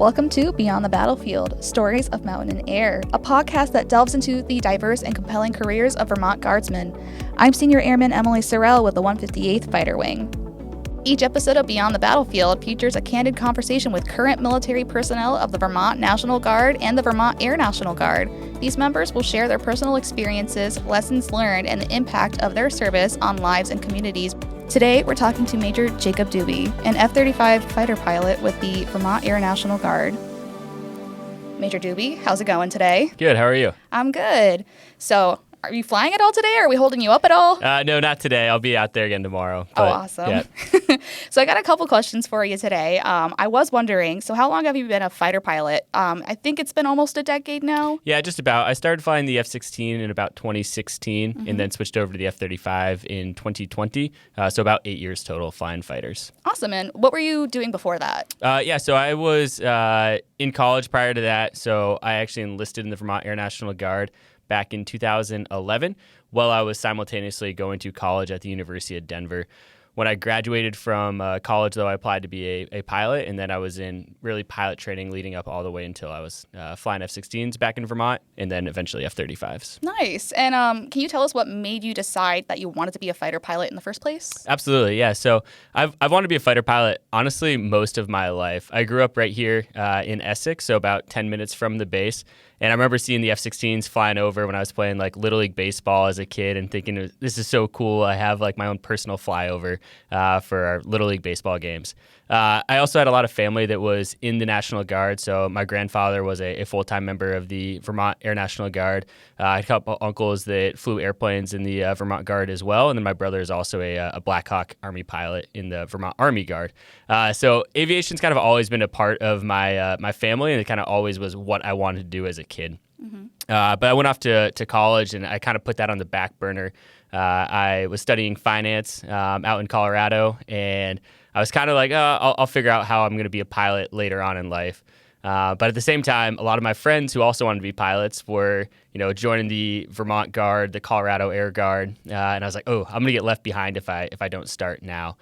Welcome to Beyond the Battlefield, Stories of Mountain and Air, a podcast that delves into the diverse and compelling careers of Vermont Guardsmen. I'm Senior Airman Emily Sorrell with the 158th Fighter Wing. Each episode of Beyond the Battlefield features a candid conversation with current military personnel of the Vermont National Guard and the Vermont Air National Guard. These members will share their personal experiences, lessons learned, and the impact of their service on lives and communities. Today, we're talking to Major Jacob Dubie, an F-35 fighter pilot with the Vermont Air National Guard. Major Dubie, how's it going today? Good, how are you? I'm good. So, are you flying at all today, or are we holding you up at all? No, not today. I'll be out there again tomorrow. Oh, awesome. Yeah. So I got a couple questions for you today. I was wondering, so how long have you been a fighter pilot? I think it's been almost a decade now. Yeah, just about. I started flying the F-16 in about 2016 and then switched over to the F-35 in 2020. So about 8 years total flying fighters. Awesome. And what were you doing before that? So I was in college prior to that. So I actually enlisted in the Vermont Air National Guard back in 2011 while I was simultaneously going to college at the University of Denver. When I graduated from college, though, I applied to be a pilot, and then I was in really pilot training leading up all the way until I was flying F-16s back in Vermont, and then eventually F-35s. Nice. And can you tell us what made you decide that you wanted to be a fighter pilot in the first place? Absolutely, yeah. So I've wanted to be a fighter pilot, honestly, most of my life. I grew up right here in Essex, so about 10 minutes from the base. And I remember seeing the F-16s flying over when I was playing like Little League Baseball as a kid and thinking, this is so cool. I have like my own personal flyover for our Little League Baseball games. I also had a lot of family that was in the National Guard. So my grandfather was a full-time member of the Vermont Air National Guard. I had a couple uncles that flew airplanes in the Vermont Guard as well. And then my brother is also a Black Hawk Army pilot in the Vermont Army Guard. So aviation's kind of always been a part of my family, and it kind of always was what I wanted to do as a kid. But I went off to college, and I kind of put that on the back burner. I was studying finance out in Colorado, and I was kind of like, I'll figure out how I'm going to be a pilot later on in life. But at the same time, a lot of my friends who also wanted to be pilots were, joining the Vermont Guard, the Colorado Air Guard, and I was like, I'm going to get left behind if I don't start now.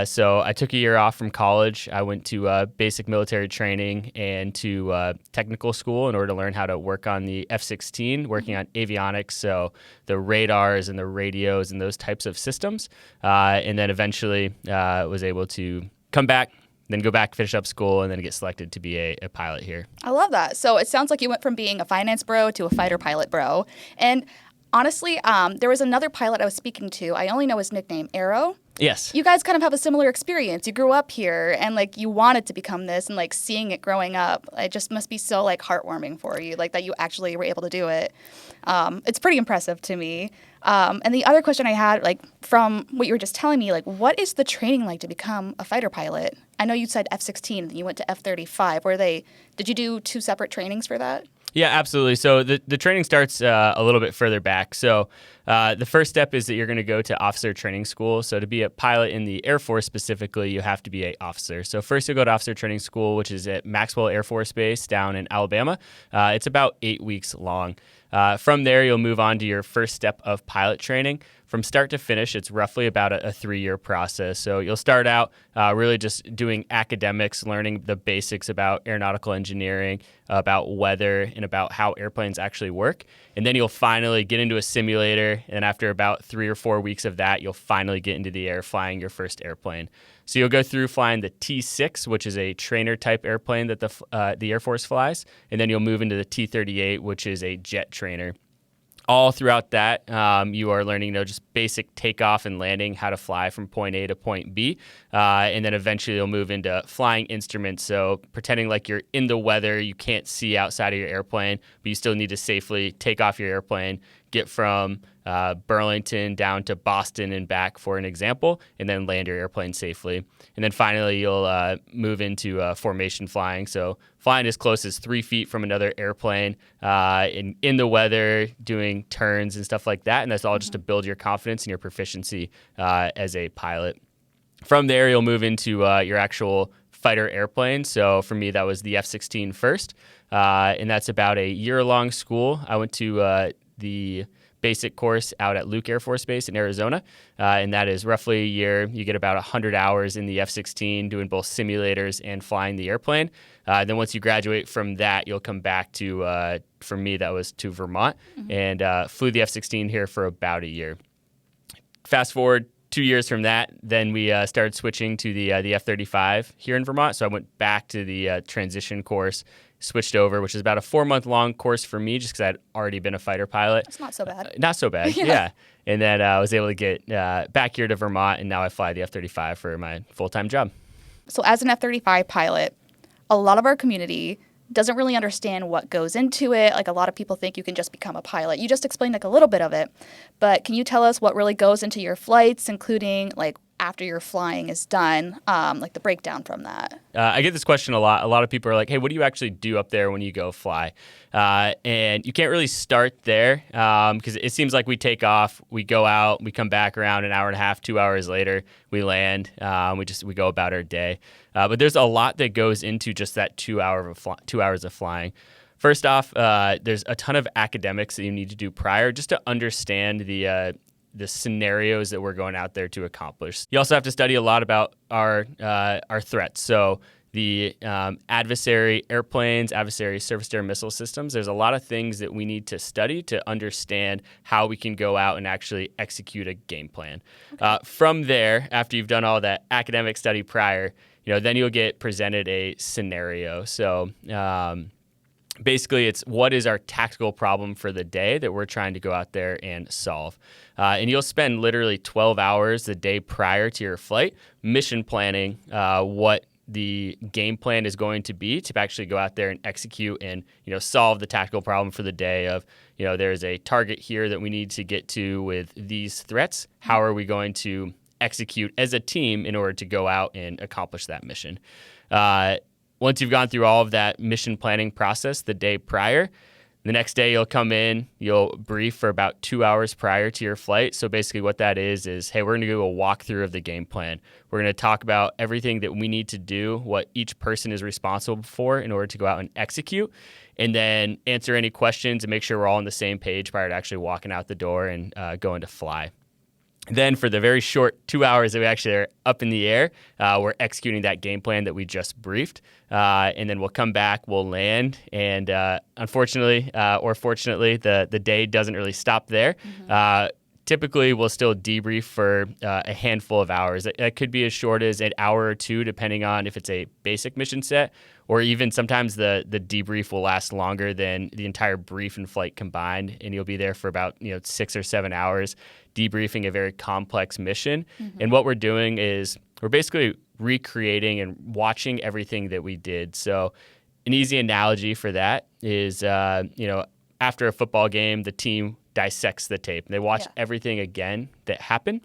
So I took a year off from college. I went to basic military training and to technical school in order to learn how to work on the F-16, working on avionics, so the radars and the radios and those types of systems. And then eventually was able to come back, then go back, finish up school, and then get selected to be a pilot here. I love that. So it sounds like you went from being a finance bro to a fighter pilot bro. And honestly, there was another pilot I was speaking to. I only know his nickname, Arrow. Yes. You guys kind of have a similar experience. You grew up here and you wanted to become this, and seeing it growing up, it just must be so heartwarming for you, that you actually were able to do it. It's pretty impressive to me. And the other question I had, from what you were just telling me, what is the training like to become a fighter pilot? I know you said F-16 and you went to F-35. Did you do two separate trainings for that? Yeah, absolutely. So the training starts a little bit further back. So the first step is that you're going to go to officer training school. So to be a pilot in the Air Force specifically, you have to be an officer. So first you'll go to officer training school, which is at Maxwell Air Force Base down in Alabama. It's about 8 weeks long. From there, you'll move on to your first step of pilot training. From start to finish, it's roughly about a 3-year process. So you'll start out really just doing academics, learning the basics about aeronautical engineering, about weather, and about how airplanes actually work. And then you'll finally get into a simulator. And after about 3 or 4 weeks of that, you'll finally get into the air flying your first airplane. So you'll go through flying the T-6, which is a trainer-type airplane that the Air Force flies. And then you'll move into the T-38, which is a jet trainer. All throughout that, you are learning, just basic takeoff and landing, how to fly from point A to point B. And then eventually you'll move into flying instruments. So pretending like you're in the weather, you can't see outside of your airplane, but you still need to safely take off your airplane, get from Burlington down to Boston and back, for an example, and then land your airplane safely. And then finally, you'll move into formation flying. So flying as close as 3 feet from another airplane in the weather, doing turns and stuff like that. And that's all just to build your confidence and your proficiency as a pilot. From there, you'll move into your actual fighter airplane. So for me, that was the F-16 first. And that's about a year-long school. I went to the basic course out at Luke Air Force Base in Arizona, and that is roughly a year. You get about 100 hours in the F-16 doing both simulators and flying the airplane. Then once you graduate from that, you'll come back to, for me, that was to Vermont, and flew the F-16 here for about a year. Fast forward 2 years from that, then we started switching to the F-35 here in Vermont. So I went back to the transition course, switched over, which is about a 4-month-long course for me, just because I'd already been a fighter pilot. It's not so bad. Not so bad, yeah. And then I was able to get back here to Vermont, and now I fly the F-35 for my full-time job. So as an F-35 pilot, a lot of our community doesn't really understand what goes into it. Like, a lot of people think you can just become a pilot. You just explained like a little bit of it, but can you tell us what really goes into your flights, including like after your flying is done, like the breakdown from that? I get this question a lot. A lot of people are like, hey, what do you actually do up there when you go fly? And you can't really start there because it seems like we take off, we go out, we come back around an hour and a half, 2 hours later, we land, we go about our day. But there's a lot that goes into just that 2 hours of flying. First off, there's a ton of academics that you need to do prior just to understand the scenarios that we're going out there to accomplish. You also have to study a lot about our threats. So the adversary airplanes, adversary surface-to-air missile systems, there's a lot of things that we need to study to understand how we can go out and actually execute a game plan. Okay. From there, after you've done all that academic study prior, then you'll get presented a scenario. So basically, it's what is our tactical problem for the day that we're trying to go out there and solve. And you'll spend literally 12 hours the day prior to your flight mission planning what the game plan is going to be to actually go out there and execute and solve the tactical problem for the day of, there's a target here that we need to get to with these threats. How are we going to execute as a team in order to go out and accomplish that mission? Once you've gone through all of that mission planning process the day prior, the next day you'll come in, you'll brief for about 2 hours prior to your flight. So basically what that is, hey, we're going to do a walkthrough of the game plan. We're going to talk about everything that we need to do, what each person is responsible for in order to go out and execute, and then answer any questions and make sure we're all on the same page prior to actually walking out the door and going to fly. Then for the very short 2 hours that we actually are up in the air, we're executing that game plan that we just briefed. And then we'll come back, we'll land. And unfortunately or fortunately, the day doesn't really stop there. Typically, we'll still debrief for a handful of hours. It could be as short as an hour or two, depending on if it's a basic mission set, or even sometimes the debrief will last longer than the entire brief and flight combined, and you'll be there for about 6 or 7 hours debriefing a very complex mission. And what we're doing is we're basically recreating and watching everything that we did. So an easy analogy for that is, after a football game, the team dissects the tape. They watch everything again that happened.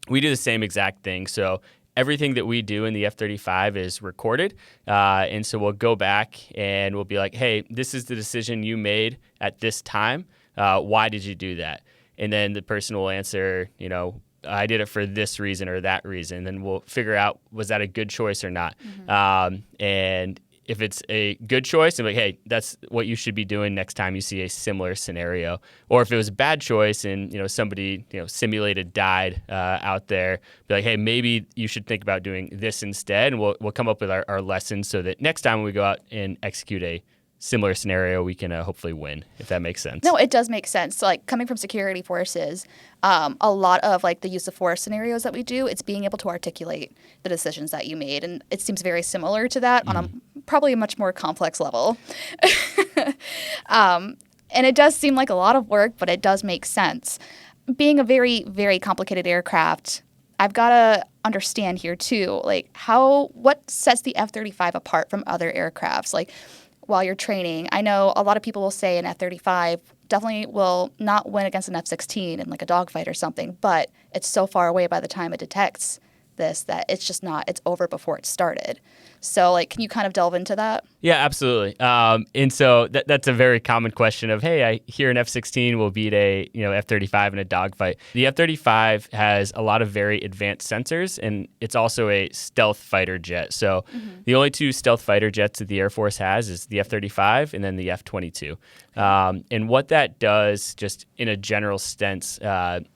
We do the same exact thing. So everything that we do in the F-35 is recorded. And so we'll go back and we'll be like, hey, this is the decision you made at this time. Why did you do that? And then the person will answer, I did it for this reason or that reason. And then we'll figure out, was that a good choice or not? And if it's a good choice, I'm like, hey, that's what you should be doing next time you see a similar scenario. Or if it was a bad choice and somebody simulated died out there, be like, hey, maybe you should think about doing this instead. And we'll come up with our lessons so that next time when we go out and execute a similar scenario, we can hopefully win, if that makes sense. No, it does make sense. So, coming from security forces, a lot of the use of force scenarios that we do, it's being able to articulate the decisions that you made. And it seems very similar to that on probably a much more complex level. And it does seem like a lot of work, but it does make sense. Being a very, very complicated aircraft, I've got to understand here too, what sets the F-35 apart from other aircrafts? While you're training, I know a lot of people will say an F-35 definitely will not win against an F-16 in a dogfight or something, but it's so far away by the time it detects this, that it's just not, it's over before it started. So like, can you kind of delve into that? Yeah, absolutely. And so that's a very common question of, hey, I hear an F-16 will beat a F-35 in a dogfight. The F-35 has a lot of very advanced sensors, and it's also a stealth fighter jet. So the only two stealth fighter jets that the Air Force has is the F-35 and then the F-22. And what that does, just in a general sense,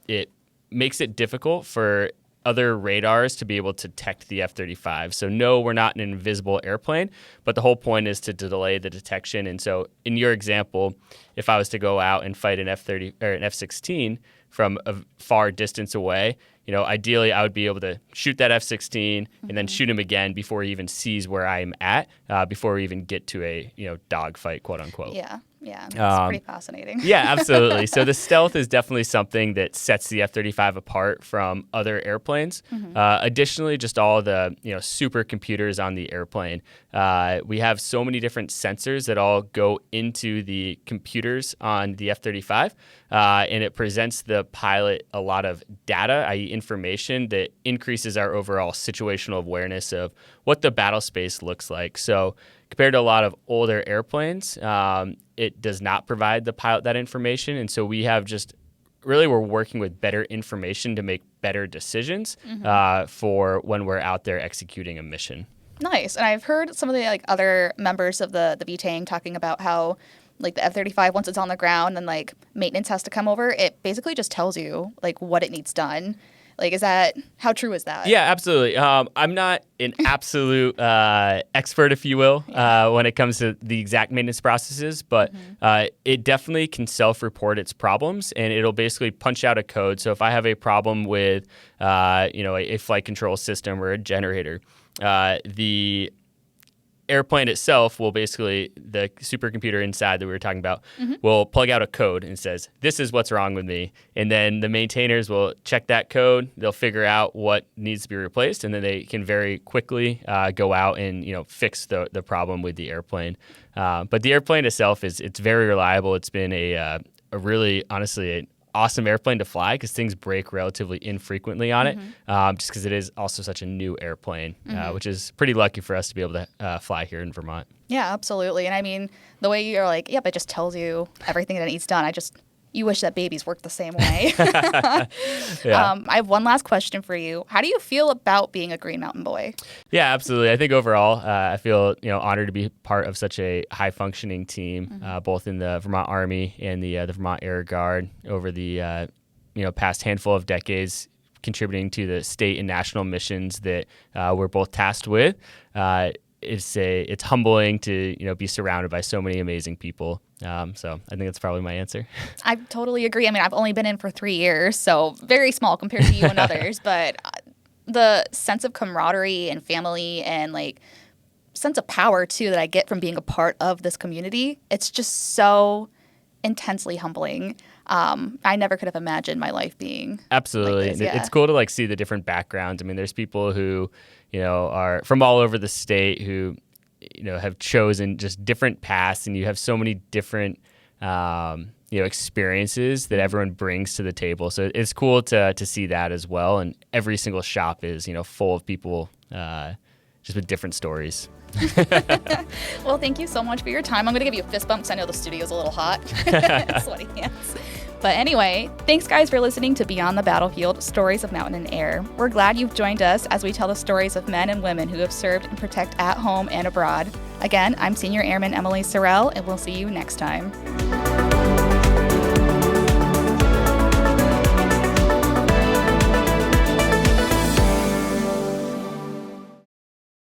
it makes it difficult for other radars to be able to detect the F-35. So no, we're not an invisible airplane, but the whole point is to delay the detection. And so in your example, if I was to go out and fight an F-30 or an F-16 from a far distance away, ideally I would be able to shoot that F-16 and then shoot him again before he even sees where I'm at, before we even get to a dogfight, quote unquote. Yeah, it's pretty fascinating. Yeah, absolutely. So the stealth is definitely something that sets the F-35 apart from other airplanes. Additionally, just all the supercomputers on the airplane. We have so many different sensors that all go into the computers on the F-35, and it presents the pilot a lot of data, i.e. information that increases our overall situational awareness of what the battle space looks like. So compared to a lot of older airplanes, it does not provide the pilot that information. And so we have we're working with better information to make better decisions for when we're out there executing a mission. Nice. And I've heard some of the other members of the VTANG talking about how the F-35, once it's on the ground and maintenance has to come over, it basically just tells you what it needs done. How true is that? Yeah, absolutely. I'm not an absolute expert, if you will, when it comes to the exact maintenance processes, but it definitely can self-report its problems, and it'll basically punch out a code. So if I have a problem with, a flight control system or a generator, the airplane itself will basically, the supercomputer inside that we were talking about, will plug out a code and says, this is what's wrong with me. And then the maintainers will check that code. They'll figure out what needs to be replaced. And then they can very quickly go out and, fix the problem with the airplane. But the airplane itself it's very reliable. It's been a really, honestly, an awesome airplane to fly because things break relatively infrequently on it, just because it is also such a new airplane, which is pretty lucky for us to be able to fly here in Vermont. Yeah, absolutely. And I mean, the way you're it just tells you everything that it needs done. You wish that babies worked the same way. Yeah. I have one last question for you. How do you feel about being a Green Mountain Boy? Yeah, absolutely. I think overall, I feel honored to be part of such a high functioning team, both in the Vermont Army and the Vermont Air Guard over the past handful of decades, contributing to the state and national missions that we're both tasked with. It's humbling to be surrounded by so many amazing people. So I think that's probably my answer. I totally agree. I mean, I've only been in for 3 years, so very small compared to you and others. But the sense of camaraderie and family and sense of power too that I get from being a part of this community, it's just so intensely humbling. I never could have imagined my life being absolutely. Like this, yeah. It's cool to see the different backgrounds. I mean, there's people who are from all over the state who have chosen just different paths, and you have so many different experiences that everyone brings to the table. So it's cool to see that as well. And every single shop is full of people just with different stories. Well, thank you so much for your time. I'm going to give you a fist bump because I know the studio's a little hot. Sweaty hands. But anyway, thanks guys for listening to Beyond the Battlefield, Stories of Mountain and Air. We're glad you've joined us as we tell the stories of men and women who have served and protect at home and abroad. Again, I'm Senior Airman Emily Sorrell, and we'll see you next time.